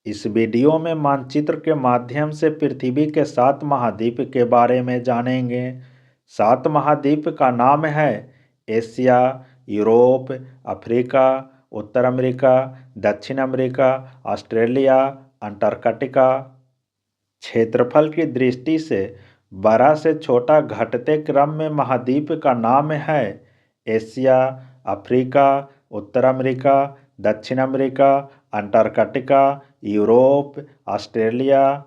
इस वीडियो में मानचित्र के माध्यम से पृथ्वी के 7 महाद्वीप के बारे में जानेंगे। 7 महाद्वीप का नाम है एशिया, यूरोप, अफ्रीका, उत्तर अमेरिका, दक्षिण अमेरिका, ऑस्ट्रेलिया, अंटार्कटिका। क्षेत्रफल की दृष्टि से बड़ा से छोटा घटते क्रम में महाद्वीप का नाम है एशिया, अफ्रीका, उत्तर अमेरिका, दक्षिण अमेरिका, अंटार्कटिका, यूरोप, ऑस्ट्रेलिया।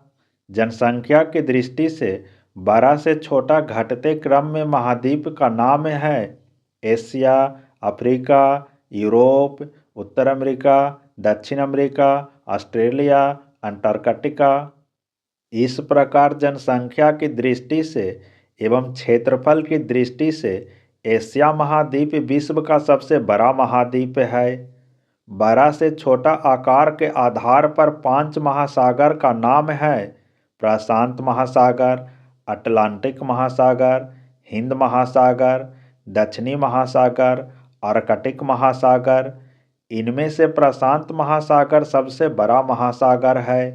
जनसंख्या की दृष्टि से बड़ा से छोटा घटते क्रम में महाद्वीप का नाम है एशिया, अफ्रीका, यूरोप, उत्तर अमेरिका, दक्षिण अमेरिका, ऑस्ट्रेलिया, अंटार्कटिका। इस प्रकार जनसंख्या की दृष्टि से एवं क्षेत्रफल की दृष्टि से एशिया महाद्वीप विश्व का सबसे बड़ा महाद्वीप है। बड़ा से छोटा आकार के आधार पर 5 महासागर का नाम है प्रशांत महासागर, अटलांटिक महासागर, हिंद महासागर, दक्षिणी महासागर, आर्कटिक महासागर। इनमें से प्रशांत महासागर सबसे बड़ा महासागर है।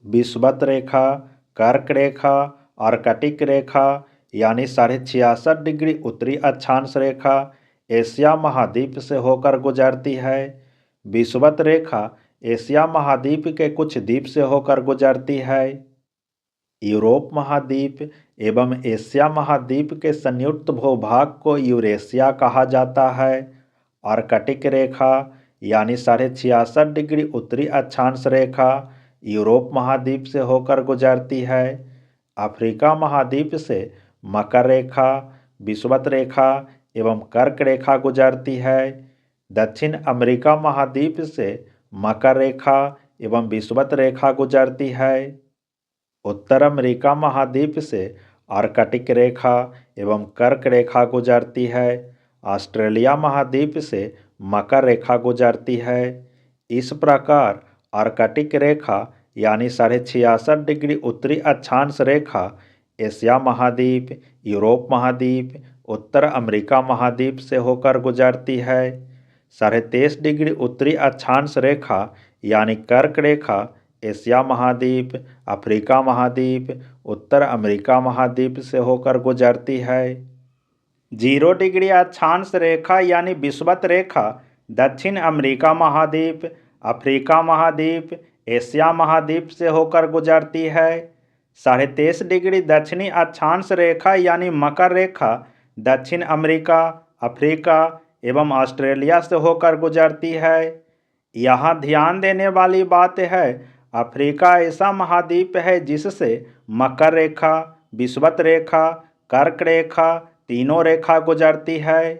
विषुवत रेखा, कर्क रेखा, आर्कटिक रेखा यानी 66.5 डिग्री उत्तरी अक्षांश रेखा एशिया महाद्वीप से होकर गुजरती है। विषुवत रेखा एशिया महाद्वीप के कुछ द्वीप से होकर गुजरती है। यूरोप महाद्वीप एवं एशिया महाद्वीप के संयुक्त भूभाग को यूरेशिया कहा जाता है। आर्कटिक रेखा यानी 66.5 डिग्री उत्तरी अक्षांश रेखा यूरोप महाद्वीप से होकर गुजरती है। अफ्रीका महाद्वीप से मकर रेखा, विषुवत रेखा एवं कर्क रेखा गुजरती है। दक्षिण अमेरिका महाद्वीप से मकर रेखा एवं विषुवत रेखा गुजरती है। उत्तर अमेरिका महाद्वीप से आर्कटिक रेखा एवं कर्क रेखा गुजरती है। ऑस्ट्रेलिया महाद्वीप से मकर रेखा गुजरती है। इस प्रकार आर्कटिक रेखा यानी 66.5 डिग्री उत्तरी अक्षांश रेखा एशिया महाद्वीप, यूरोप महाद्वीप, उत्तर अमेरिका महाद्वीप से होकर गुजरती है। 23.5 डिग्री उत्तरी अक्षांश रेखा यानी कर्क रेखा एशिया महाद्वीप, अफ्रीका महाद्वीप, उत्तर अमेरिका महाद्वीप से होकर गुजरती है। 0 डिग्री अक्षांश रेखा यानी विषुवत रेखा दक्षिण अमेरिका महाद्वीप, अफ्रीका महाद्वीप, एशिया महाद्वीप से होकर गुजरती है। 23.5 डिग्री दक्षिणी अक्षांश रेखा यानी मकर रेखा दक्षिण अमेरिका, अफ्रीका एवं ऑस्ट्रेलिया से होकर गुजरती है। यहाँ ध्यान देने वाली बात है, अफ्रीका ऐसा महाद्वीप है जिससे मकर रेखा, विषुवत रेखा, कर्क रेखा तीनों रेखा गुजरती है।